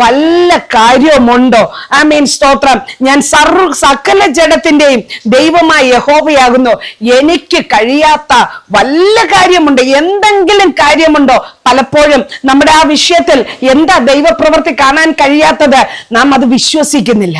വല്ല കാര്യവുമുണ്ടോ? ആമേൻ. സ്തോത്രം. ഞാൻ സകല ജഡത്തിന്റെയും ദൈവമായ യഹോവയാകുന്നു. എനിക്ക് കഴിയാത്ത വല്ല കാര്യമുണ്ടോ? എന്തെങ്കിലും കാര്യമുണ്ടോ? പലപ്പോഴും നമ്മുടെ ആ വിഷയത്തിൽ എന്താ ദൈവപ്രവൃത്തി കാണാൻ കഴിയാത്തത്? നാം അത് വിശ്വസിക്കുന്നില്ല.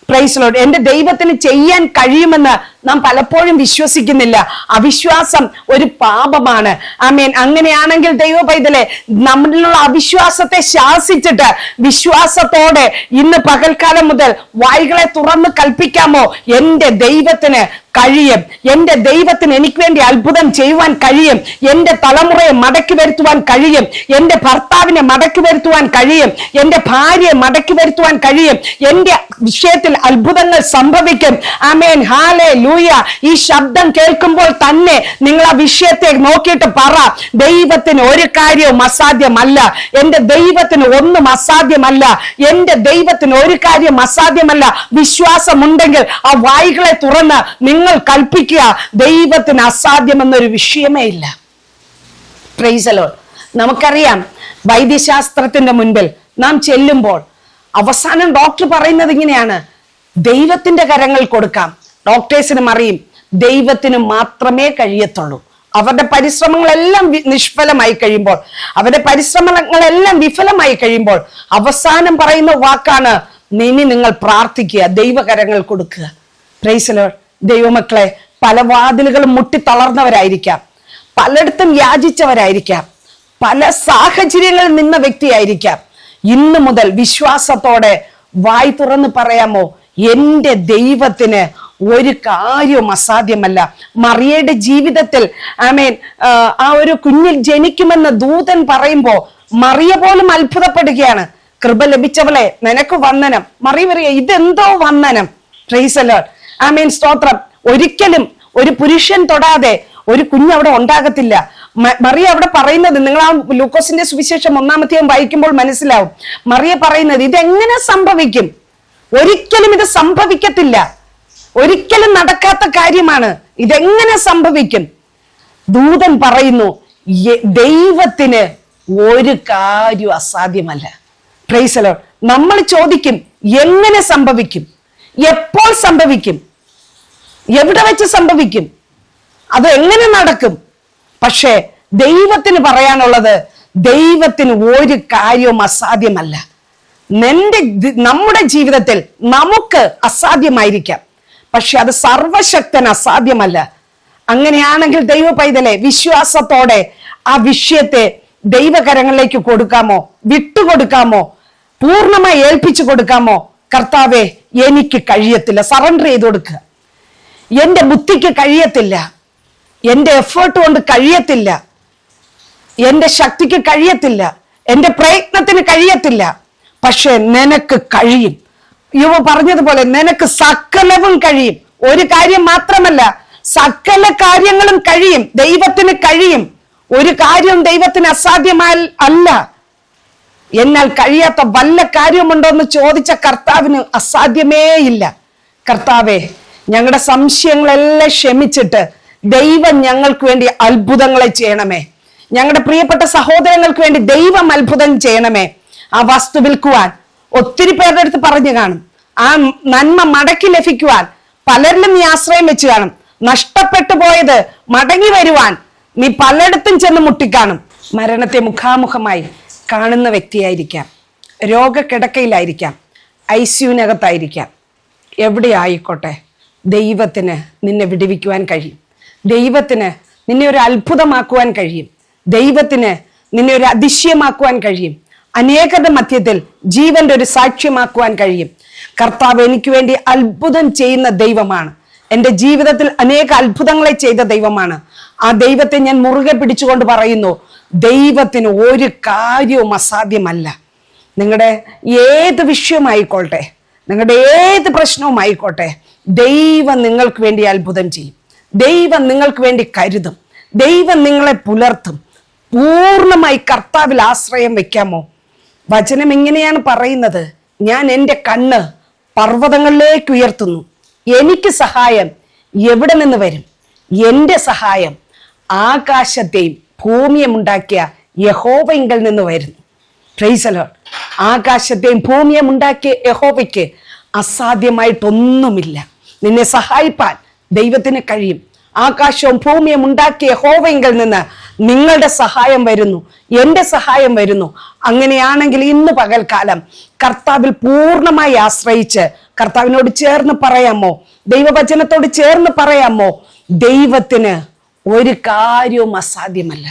Praise lord. എൻ്റെ ദൈവത്തിന് ചെയ്യാൻ കഴിയുമെന്ന് നാം പലപ്പോഴും വിശ്വസിക്കുന്നില്ല. അവിശ്വാസം ഒരു പാപമാണ്. ആമേൻ. അങ്ങനെയാണെങ്കിൽ ദൈവ പൈതലെ, നമ്മളിലുള്ള അവിശ്വാസത്തെ ശാസിച്ചിട്ട് വിശ്വാസത്തോടെ ഇന്ന് പകൽക്കാലം മുതൽ വായ്കളെ തുറന്ന് കൽപ്പിക്കാമോ, എൻ്റെ ദൈവത്തിന് കഴിയും. എൻ്റെ ദൈവത്തിന് എനിക്ക് വേണ്ടി അത്ഭുതം ചെയ്യുവാൻ കഴിയും. എൻ്റെ തലമുറയെ മടക്കി വരുത്തുവാൻ കഴിയും. എൻ്റെ ഭർത്താവിനെ മടക്കി വരുത്തുവാൻ കഴിയും. എൻ്റെ ഭാര്യയെ മടക്കി വരുത്തുവാൻ കഴിയും. എൻ്റെ വിഷയത്തിൽ അത്ഭുതങ്ങൾ സംഭവിക്കും. ആമേൻ. ഹല്ലേലൂയ. ഈ ശബ്ദം കേൾക്കുമ്പോൾ തന്നെ നിങ്ങൾ ആ വിഷയത്തെ നോക്കിയിട്ട് പറ, ദൈവത്തിന് ഒരു കാര്യവും അസാധ്യമല്ല. എൻ്റെ ദൈവത്തിന് ഒന്നും അസാധ്യമല്ല. എൻ്റെ ദൈവത്തിന് ഒരു കാര്യം അസാധ്യമല്ല. വിശ്വാസമുണ്ടെങ്കിൽ ആ വായ്കളെ തുറന്ന് നിങ്ങൾ കൽപ്പിക്കുക, ദൈവത്തിന് അസാധ്യമെന്നൊരു വിഷയമേ ഇല്ല. Price the Lord. നമുക്കറിയാം, വൈദ്യശാസ്ത്രത്തിന്റെ മുൻപിൽ നാം ചെല്ലുമ്പോൾ അവസാനം ഡോക്ടർ പറയുന്നത് ഇങ്ങനെയാണ്, ദൈവത്തിന്റെ കരങ്ങൾ കൊടുക്കാം. ഡോക്ടേഴ്സിനും അറിയും ദൈവത്തിന് മാത്രമേ കഴിയത്തുള്ളൂ. അവരുടെ പരിശ്രമങ്ങളെല്ലാം നിഷ്ഫലമായി കഴിയുമ്പോൾ, അവരുടെ പരിശ്രമങ്ങളെല്ലാം വിഫലമായി കഴിയുമ്പോൾ അവസാനം പറയുന്ന വാക്കാണ്, ഇനി നിങ്ങൾ പ്രാർത്ഥിക്കുക, ദൈവകരങ്ങൾ കൊടുക്കുക. Price the Lord. ദൈവമക്കളെ, പല വാതിലുകളും മുട്ടി തളർന്നവരായിരിക്കാം, പലയിടത്തും യാചിച്ചവരായിരിക്കാം, പല സാഹചര്യങ്ങളിൽ നിന്ന വ്യക്തിയായിരിക്കാം. ഇന്നു മുതൽ വിശ്വാസത്തോടെ വായ് തുറന്ന് പറയാമോ, എൻ്റെ ദൈവത്തിന് ഒരു കാര്യവും അസാധ്യമല്ല. മറിയയുടെ ജീവിതത്തിൽ ആമേൻ, ആ ഒരു കുഞ്ഞിൽ ജനിക്കുമെന്ന് ദൂതൻ പറയുമ്പോ മറിയ പോലും അത്ഭുതപ്പെടുകയാണ്. കൃപ ലഭിച്ചവളെ, നിനക്ക് വന്ദനം. മറിയ പറയുക, ഇതെന്തോ വന്ദനം. Praise the Lord. ആമേൻ. സ്തോത്രം. ഒരിക്കലും ഒരു പുരുഷൻ തൊടാതെ ഒരു കുഞ്ഞ് അവിടെ ഉണ്ടാകത്തില്ല. മറിയ അവിടെ പറയുന്നത്, നിങ്ങൾ ആ ലൂക്കോസിന്റെ സുവിശേഷം 1-ാം അധ്യായം വായിക്കുമ്പോൾ മനസ്സിലാവും. മറിയ പറയുന്നത്, ഇതെങ്ങനെ സംഭവിക്കും? ഒരിക്കലും ഇത് സംഭവിക്കത്തില്ല. ഒരിക്കലും നടക്കാത്ത കാര്യമാണ്. ഇതെങ്ങനെ സംഭവിക്കും? ദൂതൻ പറയുന്നു, ദൈവത്തിന് ഒരു കാര്യം അസാധ്യമല്ല. Price the Lord. നമ്മൾ ചോദിക്കും, എങ്ങനെ സംഭവിക്കും? എപ്പോൾ സംഭവിക്കും? എവിടെ വെച്ച് സംഭവിക്കും? അത് എങ്ങനെ നടക്കും? പക്ഷേ ദൈവത്തിന് പറയാനുള്ളത്, ദൈവത്തിന് ഒരു കാര്യവും അസാധ്യമല്ല. നമ്മുടെ ജീവിതത്തിൽ നമുക്ക് അസാധ്യമായിരിക്കാം, പക്ഷെ അത് സർവശക്തൻ അസാധ്യമല്ല. അങ്ങനെയാണെങ്കിൽ ദൈവ പൈതലെ, വിശ്വാസത്തോടെ ആ വിഷയത്തെ ദൈവകരങ്ങളിലേക്ക് കൊടുക്കാമോ? വിട്ടുകൊടുക്കാമോ? പൂർണ്ണമായി ഏൽപ്പിച്ചു കൊടുക്കാമോ? കർത്താവെ, എനിക്ക് കഴിയത്തില്ല, സറണ്ടർ ചെയ്ത് കൊടുക്കുക. എന്റെ ബുദ്ധിക്ക് കഴിയത്തില്ല, എന്റെ എഫേർട്ട് കൊണ്ട് കഴിയത്തില്ല, എന്റെ ശക്തിക്ക് കഴിയത്തില്ല, എന്റെ പ്രയത്നത്തിന് കഴിയത്തില്ല, പക്ഷെ നിനക്ക് കഴിയും. യുവ പറഞ്ഞതുപോലെ നിനക്ക് സകലവും കഴിയും. ഒരു കാര്യം മാത്രമല്ല, സകല കാര്യങ്ങളും കഴിയും. ദൈവത്തിന് കഴിയും. ഒരു കാര്യവും ദൈവത്തിന് അസാധ്യമായി അല്ല. എന്നാൽ കഴിയാത്ത വല്ല കാര്യമുണ്ടോ എന്ന് ചോദിച്ച കർത്താവിന് അസാധ്യമേ ഇല്ല. കർത്താവെ, ഞങ്ങളുടെ സംശയങ്ങളെല്ലാം ക്ഷമിച്ചിട്ട് ദൈവം ഞങ്ങൾക്ക് വേണ്ടി അത്ഭുതങ്ങളെ ചെയ്യണമേ. ഞങ്ങളുടെ പ്രിയപ്പെട്ട സഹോദരങ്ങൾക്ക് വേണ്ടി ദൈവം അത്ഭുതം ചെയ്യണമേ. ആ വസ്തു വിൽക്കുവാൻ ഒത്തിരി പേരുടെ അടുത്ത് പറഞ്ഞു കാണും. ആ നന്മ മടക്കി ലഭിക്കുവാൻ പലരിലും നീ ആശ്രയം വെച്ച് കാണും. നഷ്ടപ്പെട്ടു പോയത് മടങ്ങി വരുവാൻ നീ പലയിടത്തും ചെന്ന് മുട്ടിക്കാണും. മരണത്തെ മുഖാമുഖമായി കാണുന്ന വ്യക്തിയായിരിക്കാം, രോഗക്കിടക്കയിലായിരിക്കാം, ICUവിനകത്തായിരിക്കാം. എവിടെ ആയിക്കോട്ടെ, ദൈവത്തിന് നിന്നെ വിടുവിക്കുവാൻ കഴിയും. ദൈവത്തിന് നിന്നെ ഒരു അത്ഭുതമാക്കുവാൻ കഴിയും. ദൈവത്തിന് നിന്നെ ഒരു അതിശയമാക്കുവാൻ കഴിയും. അനേകരുടെ മധ്യത്തിൽ ജീവന്റെ ഒരു സാക്ഷ്യമാക്കുവാൻ കഴിയും. കർത്താവ് എനിക്ക് വേണ്ടി അത്ഭുതം ചെയ്യുന്ന ദൈവമാണ്. എൻ്റെ ജീവിതത്തിൽ അനേക അത്ഭുതങ്ങളെ ചെയ്ത ദൈവമാണ്. ആ ദൈവത്തെ ഞാൻ മുറുകെ പിടിച്ചുകൊണ്ട് പറയുന്നു, ദൈവത്തിന് ഒരു കാര്യവും അസാധ്യമല്ല. നിങ്ങളുടെ ഏത് വിഷയമായിക്കോട്ടെ, നിങ്ങളുടെ ഏത് പ്രശ്നവുമായിക്കോട്ടെ, ദൈവം നിങ്ങൾക്ക് വേണ്ടി അത്ഭുതം ചെയ്യും. ദൈവം നിങ്ങൾക്ക് വേണ്ടി കരുതും. ദൈവം നിങ്ങളെ പുലർത്തും. പൂർണ്ണമായി കർത്താവിൽ ആശ്രയം വെക്കാമോ? വചനം ഇങ്ങനെയാണ് പറയുന്നത്, ഞാൻ എൻ്റെ കണ്ണ് പർവ്വതങ്ങളിലേക്ക് ഉയർത്തുന്നു, എനിക്ക് സഹായം എവിടെ നിന്ന് വരും? എൻ്റെ സഹായം ആകാശത്തെയും ഭൂമിയും ഉണ്ടാക്കിയ യഹോവയിങ്കൽ നിന്ന് വരുന്നു. Praise the Lord. ആകാശത്തെയും ഭൂമിയും ഉണ്ടാക്കിയ യഹോവയ്ക്ക് അസാധ്യമായിട്ടൊന്നുമില്ല. നിന്നെ സഹായിപ്പാൻ ദൈവത്തിന് കഴിയും. ആകാശവും ഭൂമിയും ഉണ്ടാക്കിയ യഹോവയിങ്കൽ നിന്ന് നിങ്ങളുടെ സഹായം വരുന്നു, എൻ്റെ സഹായം വരുന്നു. അങ്ങനെയാണെങ്കിൽ ഇന്ന് പകൽക്കാലം കർത്താവിൽ പൂർണ്ണമായി ആശ്രയിച്ച് കർത്താവിനോട് ചേർന്ന് പറയാമോ? ദൈവവചനത്തോട് ചേർന്ന് പറയാമോ? ദൈവത്തിന് ഒരു കാര്യവും അസാധ്യമല്ല.